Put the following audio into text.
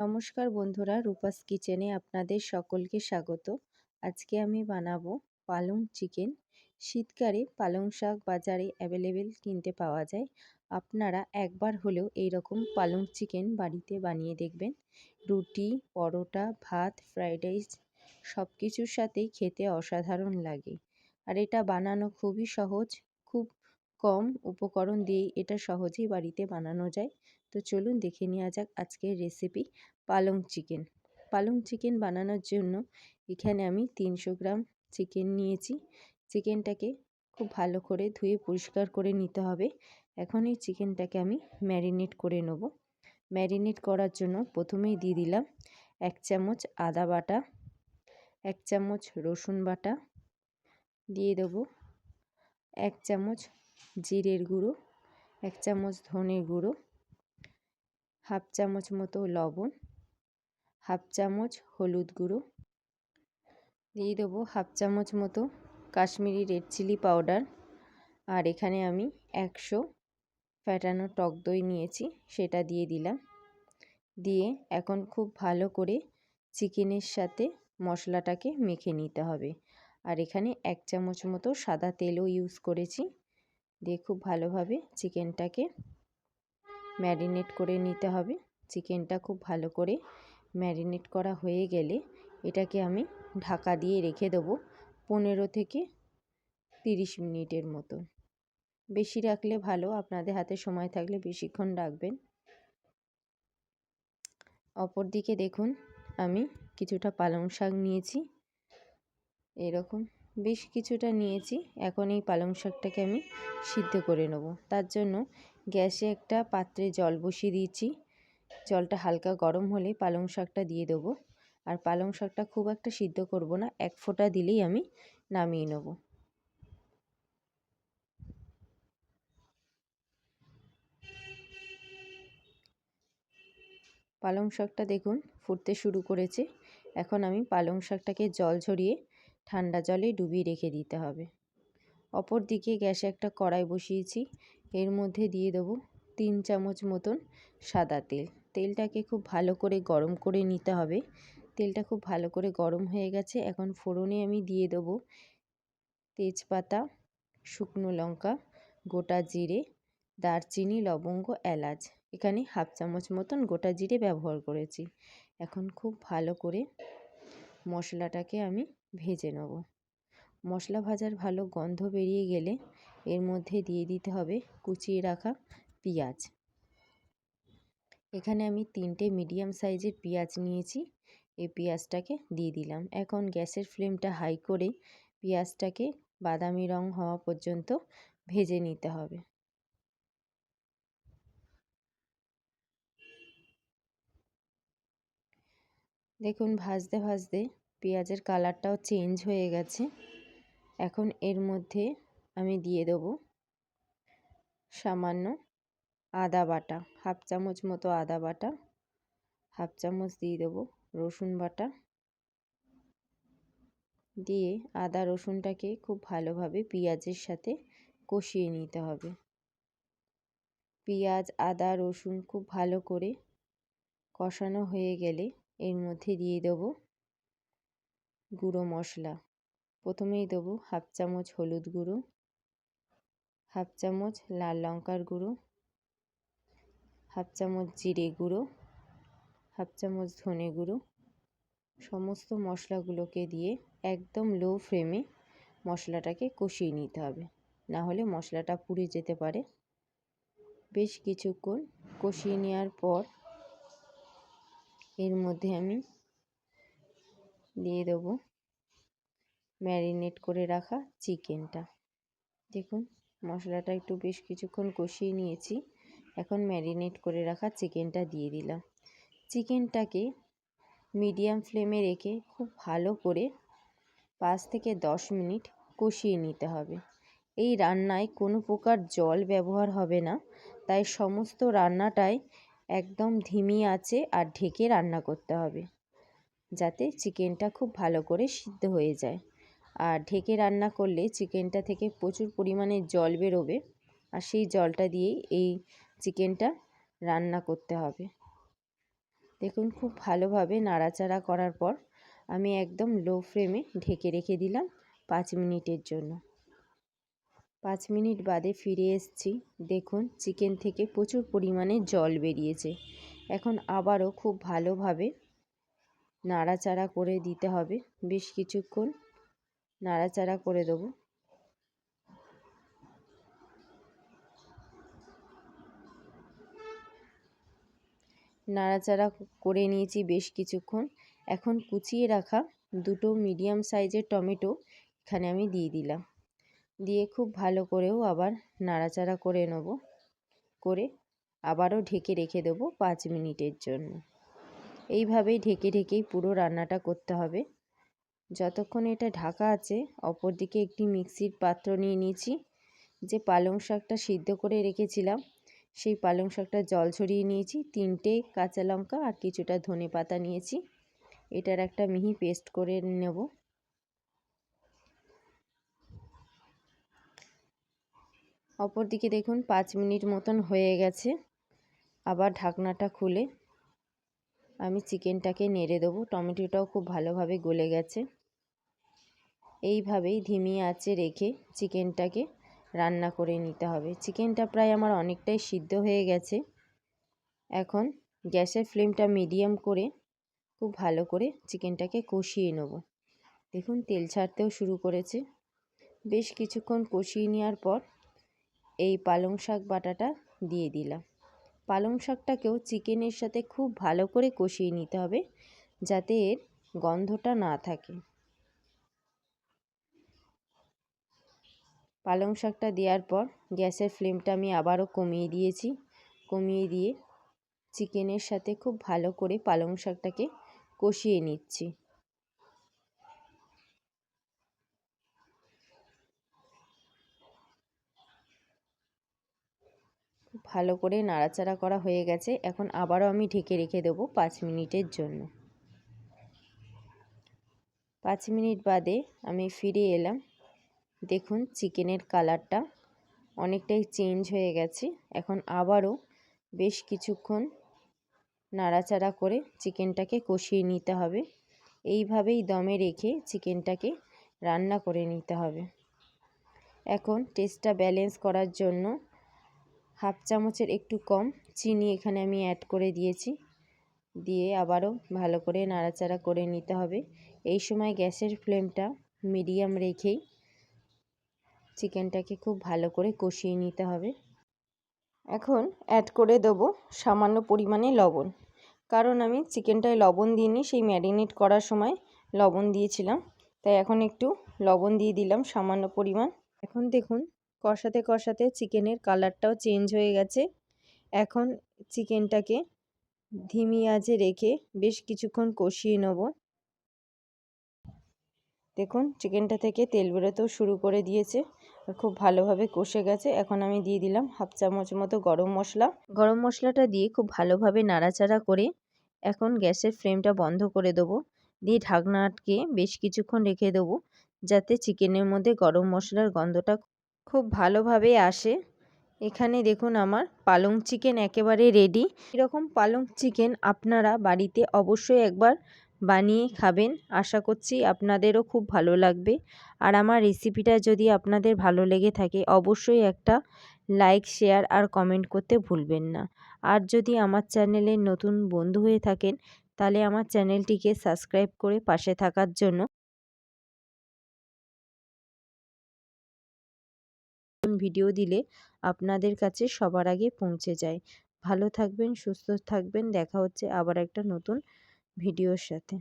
নমস্কার বন্ধুরা, রূপাস কিচেনে আপনাদের সকলকে স্বাগত। আজকে আমি বানাবো পালং চিকেন। শীতকালে পালং শাক বাজারে অ্যাভেলেবেল কিনতে পাওয়া যায়। আপনারা একবার হলেও এইরকম পালং চিকেন বাড়িতে বানিয়ে দেখবেন। রুটি, পরোটা, ভাত, ফ্রাইড রাইস সব কিছুর সাথেই খেতে অসাধারণ লাগে। আর এটা বানানো খুবই সহজ, খুব কম উপকরণ দিয়েই এটা সহজেই বাড়িতে বানানো যায়। তো চলুন দেখে নেওয়া যাক আজকের রেসিপি পালং চিকেন। পালং চিকেন বানানোর জন্য এখানে আমি 300 গ্রাম চিকেন নিয়েছি। চিকেনটাকে খুব ভালো করে ধুয়ে পরিষ্কার করে নিতে হবে। এখন এই চিকেনটাকে আমি ম্যারিনেট করে নেব। ম্যারিনেট করার জন্য প্রথমেই দিয়ে দিলাম 1 চামচ আদা বাটা, 1 চামচ রসুন বাটা, দিয়ে দেবো 1 চামচ জিরের গুঁড়ো, 1 চামচ ধনের গুঁড়ো, হাফ চামচ মতো লবণ, হাফ চামচ হলুদ গুঁড়ো, দিয়ে দেবো হাফ চামচ মতো কাশ্মীরি রেড চিলি পাউডার। আর এখানে আমি 100 ফ্যাটানো টক দই নিয়েছি, সেটা দিয়ে দিলাম। দিয়ে এখন খুব ভালো করে চিকেনের সাথে মশলাটাকে মেখে নিতে হবে। আর এখানে 1 চামচ মতো সাদা তেলও ইউজ করেছি। দিয়ে খুব ভালোভাবে চিকেনটাকে ম্যারিনেট করে নিতে হবে। চিকেনটা খুব ভালো করে ম্যারিনেট করা হয়ে গেলে এটাকে আমি ঢাকা দিয়ে রেখে দেবো 15 থেকে 30 মিনিটের মতো। বেশি রাখলে ভালো, আপনাদের হাতে সময় থাকলে বেশিক্ষণ রাখবেন। অপর দিকে দেখুন, আমি কিছুটা পালং শাক নিয়েছি, এরকম বেশ কিছুটা নিয়েছি। এখন এই পালং শাকটাকে আমি সিদ্ধ করে নেব। তার জন্য গ্যাসে একটা পাত্রে জল বসিয়ে দিয়েছি। জলটা হালকা গরম হলে পালং শাকটা দিয়ে দেবো। আর পালং শাকটা খুব একটা সিদ্ধ করব না, 1 ফোঁটা দিলেই আমি নামিয়ে নেব। পালং শাকটা দেখুন ফুটতে শুরু করেছে। এখন আমি পালং শাকটাকে জল ঝরিয়ে ঠান্ডা জলে ডুবিয়ে রেখে দিতে হবে। অপর দিকে গ্যাসে একটা কড়াই বসিয়েছি, এর মধ্যে দিয়ে দেবো 3 চামচ মতন সাদা তেল। তেলটাকে খুব ভালো করে গরম করে নিতে হবে। তেলটা খুব ভালো করে গরম হয়ে গেছে। এখন ফোড়নে আমি দিয়ে দেবো তেজপাতা, শুকনো লঙ্কা, গোটা জিরে, দারচিনি, লবঙ্গ, এলাচ। এখানে হাফ চামচ মতন গোটা জিরে ব্যবহার করেছি। এখন খুব ভালো করে মশলাটাকে আমি ভেজে নেব। মশলা ভাজার ভালো গন্ধ বেরিয়ে গেলে এর মধ্যে দিয়ে দিতে হবে কুচিয়ে রাখা পেঁয়াজ। এখানে আমি 3টে মিডিয়াম সাইজের পেঁয়াজ নিয়েছি। এই পেঁয়াজটাকে দিয়ে দিলাম। এখন গ্যাসের ফ্লেমটা হাই করে পেঁয়াজটাকে বাদামি রং হওয়া পর্যন্ত ভেজে নিতে হবে। দেখুন ভাজতে ভাজতে পেঁয়াজের কালারটাও চেঞ্জ হয়ে গেছে। এখন এর মধ্যে আমি দিয়ে দেবো সামান্য আদা বাটা, হাফ চামচ মতো আদা বাটা, হাফ চামচ দিয়ে দেবো রসুন বাটা। দিয়ে আদা রসুনটাকে খুব ভালোভাবে পেঁয়াজের সাথে কষিয়ে নিতে হবে। পেঁয়াজ, আদা, রসুন খুব ভালো করে কষানো হয়ে গেলে এর মধ্যে দিয়ে দেবো গুঁড়ো মশলা। প্রথমেই দেবো হাফ চামচ হলুদ গুঁড়ো, হাফ চামচ লাল লঙ্কার গুঁড়ো, হাফ চামচ জিরে গুঁড়ো, হাফ চামচ ধনে গুঁড়ো। সমস্ত মশলাগুলোকে দিয়ে একদম লো ফ্লেমে মশলাটাকে কষিয়ে নিতে হবে, না হলে মশলাটা পুড়ে যেতে পারে। বেশ কিছুক্ষণ কষিয়ে নেওয়ার পর এর মধ্যে আমি দিয়ে দেবো ম্যারিনেট করে রাখা চিকেনটা। দেখুন মশলাটা একটু বেশ কিছুক্ষণ কষিয়ে নিয়েছি। এখন ম্যারিনেট করে রাখা চিকেনটা দিয়ে দিলাম। চিকেনটাকে মিডিয়াম ফ্লেমে রেখে খুব ভালো করে 5 থেকে 10 মিনিট কষিয়ে নিতে হবে। এই রান্নায় কোনো প্রকার জল ব্যবহার হবে না, তাই সমস্ত রান্নাটাই একদম ধিমি আঁচে আর ঢেকে রান্না করতে হবে, যাতে চিকেনটা খুব ভালো করে সিদ্ধ হয়ে যায়। আর ঢেকে রান্না করলে চিকেনটা থেকে প্রচুর পরিমাণে জল বেরোবে, আর সেই জলটা দিয়েই এই চিকেনটা রান্না করতে হবে। দেখুন খুব ভালোভাবে নাড়াচাড়া করার পর আমি একদম লো ফ্লেমে ঢেকে রেখে দিলাম 5 মিনিটের জন্য। 5 মিনিট বাদে ফিরে এসেছি। দেখুন চিকেন থেকে প্রচুর পরিমাণে জল বেরিয়েছে। এখন আবারও খুব ভালোভাবে নাড়াচাড়া করে দিতে হবে। বেশ কিছুক্ষণ নাড়াচাড়া করে দেবো। নাড়াচাড়া করে নিয়েছি বেশ কিছুক্ষণ। এখন কুচিয়ে রাখা দুটো মিডিয়াম সাইজের টমেটো এখানে আমি দিয়ে দিলাম। দিয়ে খুব ভালো করেও আবার নাড়াচাড়া করে নেব। করে আবারও ঢেকে রেখে দেবো 5 মিনিটের জন্য। এইভাবেই ঢেকে ঢেকেই পুরো রান্নাটা করতে হবে। যতক্ষণ এটা ঢাকা আছে, অপরদিকে একটি মিক্সির পাত্র নিয়ে নিয়েছি। যে পালং শাকটা সিদ্ধ করে রেখেছিলাম, সেই পালং শাকটা জল ছড়িয়ে নিয়েছি। 3টে কাঁচা লঙ্কা আর কিছুটা ধনেপাতা নিয়েছি। এটার একটা মিহি পেস্ট করে নেব। অপরদিকে দেখুন 5 মিনিট মতন হয়ে গেছে। আবার ঢাকনাটা খুলে আমি চিকেনটাকে নেড়ে দেবো। টমেটোটাও খুব ভালোভাবে গলে গেছে। এইভাবেই ধিমি আঁচে রেখে চিকেনটাকে রান্না করে নিতে হবে। চিকেনটা প্রায় আমার অনেকটাই সিদ্ধ হয়ে গেছে। এখন গ্যাসের ফ্লেমটা মিডিয়াম করে খুব ভালো করে চিকেনটাকে কষিয়ে নেব। দেখুন তেল ছাড়তেও শুরু করেছে। বেশ কিছুক্ষণ কষিয়ে নেওয়ার পর এই পালং শাক বাটাটা দিয়ে দিলাম। পালং শাকটাকেও চিকেনের সাথে খুব ভালো করে কষিয়ে নিতে হবে, যাতে এর গন্ধটা না থাকে। পালং শাকটা দেওয়ার পর গ্যাসের ফ্লেমটা আমি আবারও কমিয়ে দিয়েছি। কমিয়ে দিয়ে চিকেনের সাথে খুব ভালো করে পালং শাকটাকে কষিয়ে নিচ্ছি। খুব ভালো করে নাড়াচাড়া করা হয়ে গেছে। এখন আবারও আমি ঢেকে রেখে দেবো 5 মিনিটের জন্য। 5 মিনিট বাদে আমি ফিরে এলাম। দেখুন চিকেনের কালারটা অনেকটাই চেঞ্জ হয়ে গেছে। এখন আবারও বেশ কিছুক্ষণ নাড়াচাড়া করে চিকেনটাকে কষিয়ে নিতে হবে। এইভাবেই দমে রেখে চিকেনটাকে রান্না করে নিতে হবে। এখন টেস্টটা ব্যালেন্স করার জন্য হাফ চামচের একটু কম চিনি এখানে আমি অ্যাড করে দিয়েছি। দিয়ে আবারও ভালো করে নাড়াচাড়া করে নিতে হবে। এই সময় গ্যাসের ফ্লেমটা মিডিয়াম রেখেই চিকেনটাকে খুব ভালো করে কষিয়ে নিতে হবে। এখন অ্যাড করে দেবো সামান্য পরিমাণে লবণ, কারণ আমি চিকেনটায় লবণ দিইনি, সেই ম্যারিনেট করার সময় লবণ দিয়েছিলাম, তাই এখন একটু লবণ দিয়ে দিলাম সামান্য পরিমাণ। এখন দেখুন কষাতে কষাতে চিকেনের কালারটাও চেঞ্জ হয়ে গেছে। এখন চিকেনটাকে ধিমি আঁচে রেখে বেশ কিছুক্ষণ কষিয়ে নেব। দেখুন চিকেনটা থেকে তেল বেরোতেও শুরু করে দিয়েছে, খুব ভালোভাবে কষে গেছে। এখন আমি দিয়ে দিলাম হাফ চামচ মতো গরম মশলা। গরম মশলাটা দিয়ে খুব ভালোভাবে নাড়াচাড়া করে এখন গ্যাসের ফ্লেমটা বন্ধ করে দেবো। দিয়ে ঢাকনা আটকে বেশ কিছুক্ষণ রেখে দেবো, যাতে চিকেনের মধ্যে গরম মশলার গন্ধটা খুব ভালোভাবে আসে। এখানে দেখুন আমার পালং চিকেন একেবারে রেডি। এরকম পালং চিকেন আপনারা বাড়িতে অবশ্যই একবার বানিয়ে খাবেন। আশা করছি আপনাদেরও খুব ভালো লাগবে। আর আমার রেসিপিটা যদি আপনাদের ভালো লেগে থাকে, অবশ্যই একটা লাইক, শেয়ার আর কমেন্ট করতে ভুলবেন না। আর যদি আমার চ্যানেলের নতুন বন্ধু হয়ে থাকেন, তাহলে আমার চ্যানেলটিকে সাবস্ক্রাইব করে পাশে থাকার জন্য ভিডিও দিলে আপনাদের কাছে সবার আগে পৌঁছে যায়। ভালো থাকবেন, সুস্থ থাকবেন। দেখা হচ্ছে আবার একটা নতুন ভিডিওর সাথে।